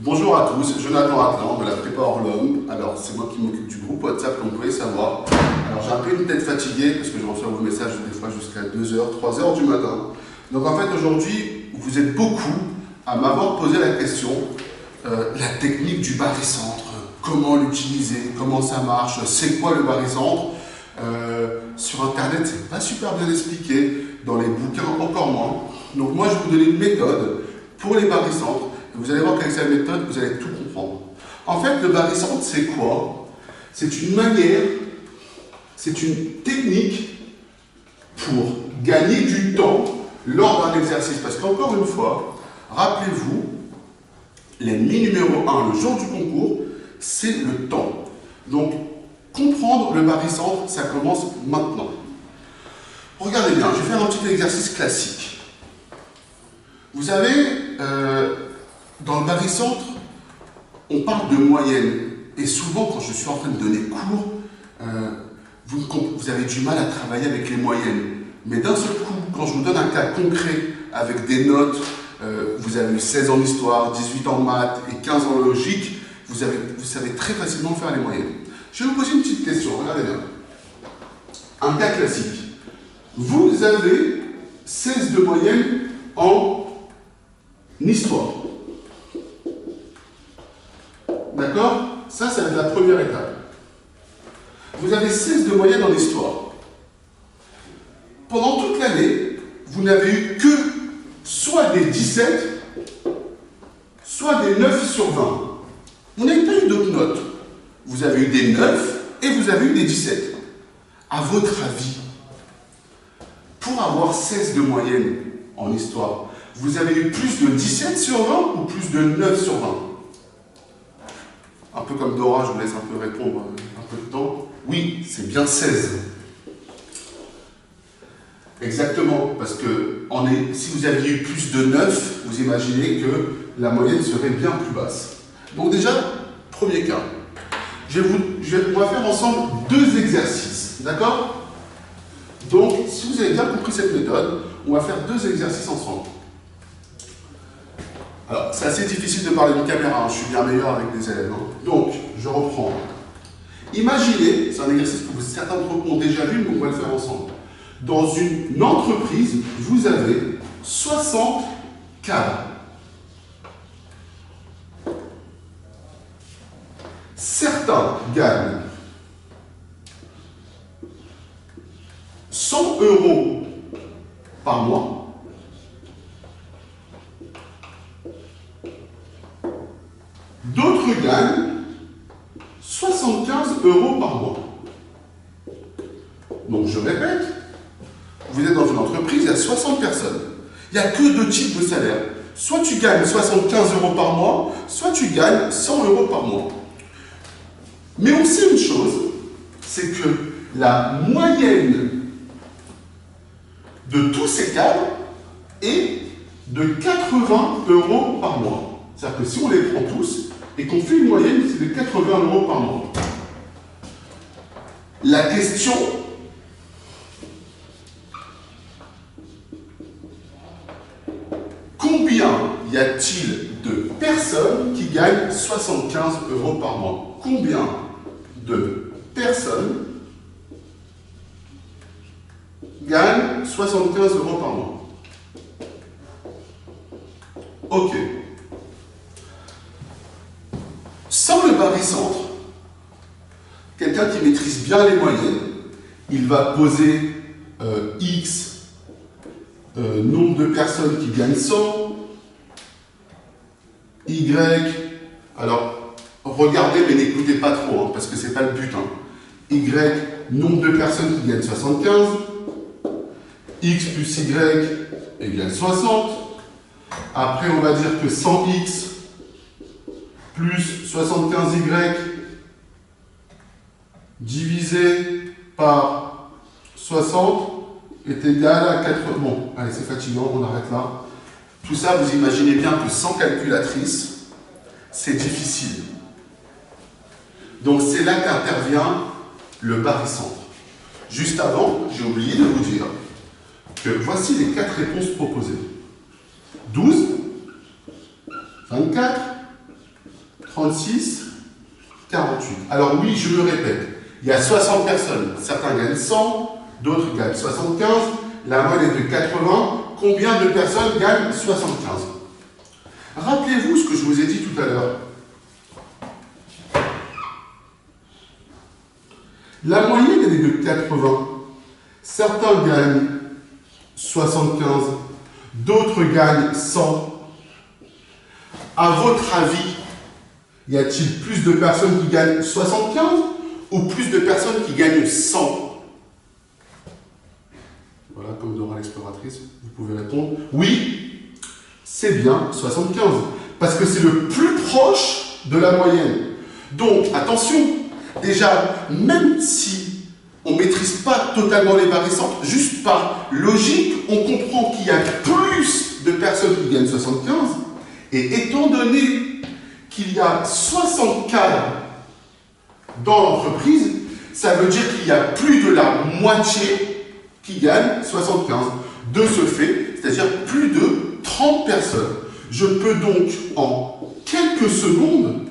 Bonjour à tous, Jonathan Atlan de la prépa Orlhomme. Alors, c'est moi qui m'occupe du groupe WhatsApp, comme vous pouvez savoir. Alors, j'ai un peu une tête fatiguée parce que je reçois vos messages des fois jusqu'à 2h, 3h du matin. Donc, en fait, aujourd'hui, vous êtes beaucoup à m'avoir posé la question la technique du barycentre. Comment l'utiliser, comment ça marche, c'est quoi le barycentre. Sur Internet, c'est pas super bien expliqué, dans les bouquins encore moins. Donc, moi, je vais vous donner une méthode pour les barycentres. Vous allez voir qu'avec cette méthode, vous allez tout comprendre. En fait, le barycentre, c'est quoi? C'est une manière, c'est une technique pour gagner du temps lors d'un exercice. Parce qu'encore une fois, rappelez-vous, l'ennemi numéro 1, le jour du concours, c'est le temps. Donc, comprendre le barycentre, ça commence maintenant. Regardez bien, je vais faire un petit exercice classique. Vous avez... dans le barycentre, on parle de moyenne. Et souvent, quand je suis en train de donner cours, vous avez du mal à travailler avec les moyennes. Mais d'un seul coup, quand je vous donne un cas concret avec des notes, vous avez eu 16 en histoire, 18 en maths et 15 en logique, vous savez très facilement faire les moyennes. Je vais vous poser une petite question, regardez bien. Un cas classique. Vous avez 16 de moyenne en histoire. D'accord? Ça va être la première étape. Vous avez 16 de moyenne en histoire. Pendant toute l'année, vous n'avez eu que soit des 17, soit des 9 sur 20. Vous n'avez pas eu d'autres notes. Vous avez eu des 9 et vous avez eu des 17. À votre avis, pour avoir 16 de moyenne en histoire, vous avez eu plus de 17 sur 20 ou plus de 9 sur 20? Un peu comme Dora, je vous laisse un peu répondre un peu de temps. Oui, c'est bien 16. Exactement, parce que si vous aviez eu plus de 9, vous imaginez que la moyenne serait bien plus basse. Donc déjà, premier cas. On va faire ensemble deux exercices, d'accord? Donc, si vous avez bien compris cette méthode, on va faire deux exercices ensemble. Alors, c'est assez difficile de parler d'une caméra, je suis bien meilleur avec des élèves. Donc, je reprends. Imaginez, c'est un exercice que certains d'entre vous ont déjà vu, mais on va le faire ensemble. Dans une entreprise, vous avez 60 cadres. Certains gagnent 100 € par mois. D'autres gagnent 75 € par mois. Donc je répète, vous êtes dans une entreprise, il y a 60 personnes. Il n'y a que deux types de salaires. Soit tu gagnes 75 € par mois, soit tu gagnes 100 € par mois. Mais on sait une chose, c'est que la moyenne de tous ces cadres est de 80 € par mois. C'est-à-dire que si on les prend tous, et qu'on fait une moyenne, c'est de 80 € par mois. La question, combien y a-t-il de personnes qui gagnent 75 € par mois? Combien de personnes gagnent 75 € par mois? Ok. Sans le barycentre, quelqu'un qui maîtrise bien les moyennes, il va poser X nombre de personnes qui gagnent 100, Y, alors regardez mais n'écoutez pas trop, parce que c'est pas le but. Y, nombre de personnes qui gagnent 75, X plus Y égale 60, après on va dire que 100X plus 75Y divisé par 60 est égal à 80. Bon, allez, c'est fatigant, on arrête là. Tout ça, vous imaginez bien que sans calculatrice, c'est difficile. Donc c'est là qu'intervient le barycentre. Juste avant, j'ai oublié de vous dire que voici les 4 réponses proposées. 12, 24, 36, 48. Alors oui, je me répète, il y a 60 personnes. Certains gagnent 100, d'autres gagnent 75. La moyenne est de 80. Combien de personnes gagnent 75? Rappelez-vous ce que je vous ai dit tout à l'heure. La moyenne elle est de 80. Certains gagnent 75, d'autres gagnent 100. À votre avis, y a-t-il plus de personnes qui gagnent 75 ou plus de personnes qui gagnent 100? Voilà, comme Dora l'exploratrice, vous pouvez répondre. Oui, c'est bien 75, parce que c'est le plus proche de la moyenne. Donc, attention, déjà, même si on ne maîtrise pas totalement les variantes, juste par logique, on comprend qu'il y a plus de personnes qui gagnent 75, et étant donné qu'il y a 60 cadres dans l'entreprise, ça veut dire qu'il y a plus de la moitié qui gagnent 75. De ce fait, c'est-à-dire plus de 30 personnes. Je peux donc, en quelques secondes,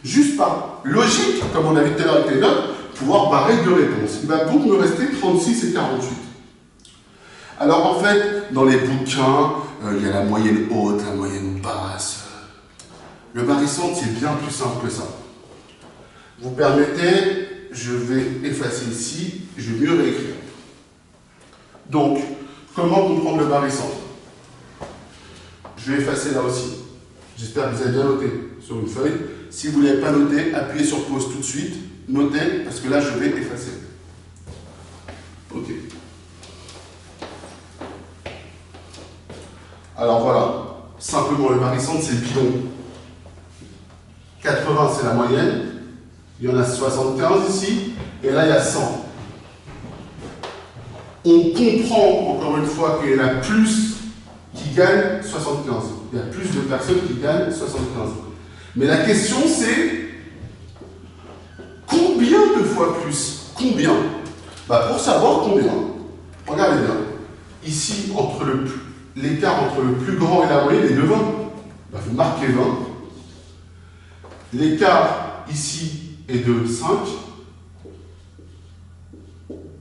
juste par logique, comme on a vu tout à l'heure avec les notes, pouvoir barrer deux réponses. Il va donc me rester 36 et 48. Alors en fait, dans les bouquins, il y a la moyenne haute, la moyenne basse. Le barycentre, c'est bien plus simple que ça. Vous permettez, je vais effacer ici, je vais mieux réécrire. Donc, comment comprendre le barycentre? Je vais effacer là aussi. J'espère que vous avez bien noté sur une feuille. Si vous ne l'avez pas noté, appuyez sur pause tout de suite. Notez, parce que là, je vais effacer. Ok. Alors voilà, simplement le barycentre, c'est le bidon. 80, c'est la moyenne. Il y en a 75 ici, et là, il y a 100. On comprend, encore une fois, qu'il y en a plus qui gagnent 75. Il y a plus de personnes qui gagnent 75. Mais la question, c'est combien de fois plus? Combien? Pour savoir combien, regardez bien. Ici, l'écart entre le plus grand et la moyenne est de 20. Vous marquez 20. L'écart ici est de 5.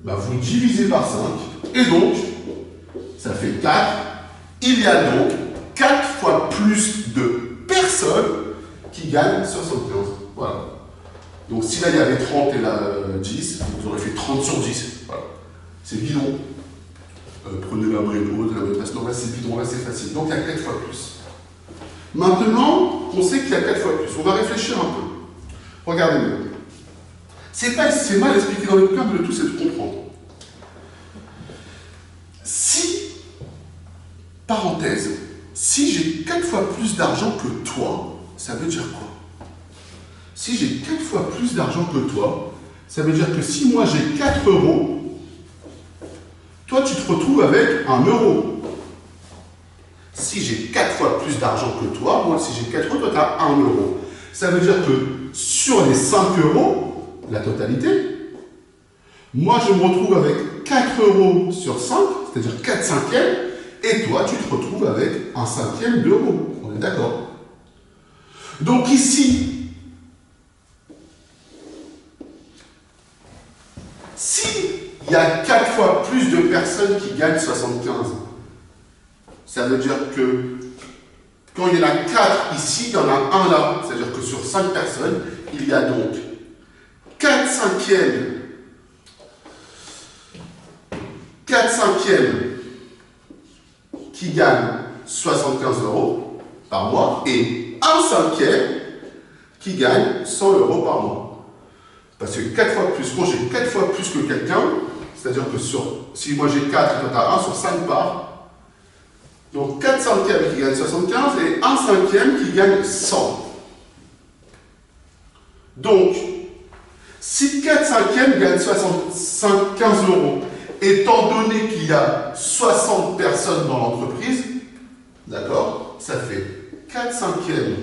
Vous divisez par 5. Et donc, ça fait 4. Il y a donc 4 fois plus de personnes qui gagnent 75. Voilà. Donc si là il y avait 30 et là 10, vous aurez fait 30 sur 10. Voilà. C'est bidon. Prenez la moyenne haute, la moyenne basse. Non, là c'est bidon, là c'est facile. Donc il y a 4 fois plus. Maintenant, on sait qu'il y a 4 fois plus. On va réfléchir un peu. Regardez bien. C'est mal expliqué dans le cœur de tout, c'est de comprendre. Si, parenthèse, si j'ai 4 fois plus d'argent que toi, ça veut dire quoi? Si j'ai 4 fois plus d'argent que toi, ça veut dire que si moi j'ai 4 euros, toi tu te retrouves avec 1 euro. Si j'ai 4 fois plus d'argent que toi, moi si j'ai 4 euros, toi tu as 1 euro. Ça veut dire que sur les 5 euros, la totalité, moi je me retrouve avec 4 euros sur 5, c'est-à-dire 4 cinquièmes, et toi tu te retrouves avec 1 cinquième d'euro. On est d'accord? Donc ici, s'il y a 4 fois plus de personnes qui gagnent 75, ça veut dire que quand il y en a 4 ici, il y en a 1 là. C'est-à-dire que sur 5 personnes, il y a donc 4 cinquièmes qui gagnent 75 euros par mois et 1 cinquième qui gagne 100 euros par mois. Parce que 4 fois plus, quand j'ai 4 fois plus que quelqu'un, c'est-à-dire que si moi j'ai 4 et toi tu as 1 sur 5 parts, donc 4 cinquièmes qui gagnent 75 et 1 cinquième qui gagne 100. Donc, si 4 cinquièmes gagnent 75 euros, étant donné qu'il y a 60 personnes dans l'entreprise, d'accord, ça fait 4 cinquièmes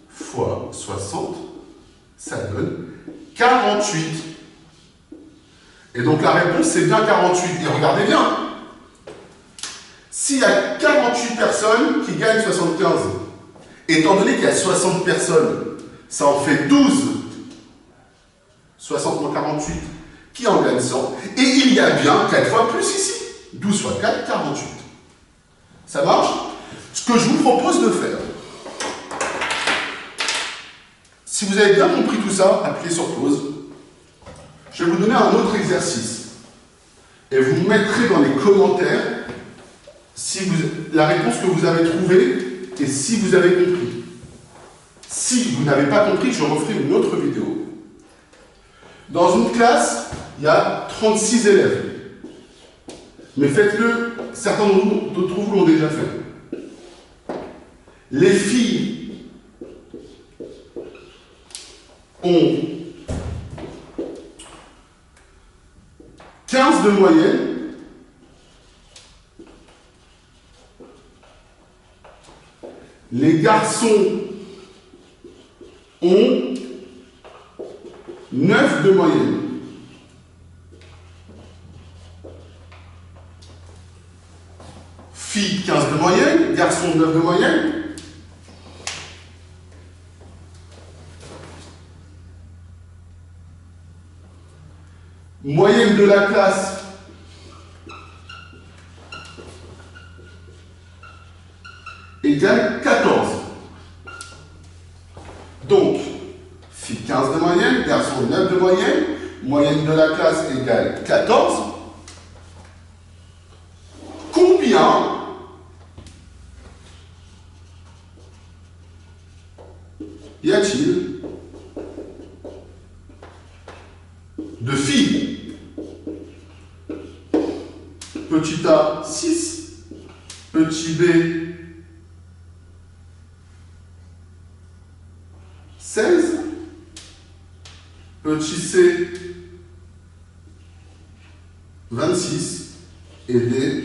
fois 60, ça donne 48. Et donc la réponse c'est bien 48. Et regardez bien, s'il y a 48 personnes qui gagnent 75, Étant donné qu'il y a 60 personnes, ça en fait 12. 60 moins 48, qui en gagne 100. Et il y a bien 4 fois plus ici. 12 fois 4, 48. Ça marche? Ce que je vous propose de faire, si vous avez bien compris tout ça, appuyez sur pause. Je vais vous donner un autre exercice. Et vous mettrez dans les commentaires la réponse que vous avez trouvée et si vous avez compris. Si vous n'avez pas compris, je referai une autre vidéo. Dans une classe, il y a 36 élèves. Mais faites-le, certains d'entre vous l'ont déjà fait. Les filles ont 15 de moyenne. Les garçons ont 9 de moyenne. Filles 15 de moyenne, garçons 9 de moyenne. Moyenne de la classe égale 14. Donc, filles 15 de moyenne, garçons 9 de moyenne, moyenne de la classe égale 14. Combien y a-t-il de filles? Petit a, 6. Petit b, 16. Petit c, 26. Et d,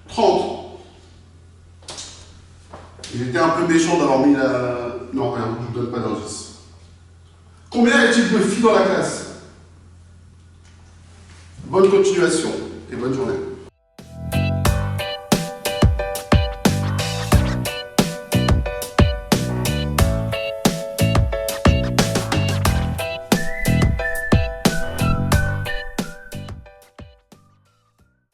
30. J'étais un peu méchant d'avoir mis la... Non, rien, je ne vous donne pas d'indice. Combien y a-t-il de filles dans la classe? Bonne continuation et bonne journée.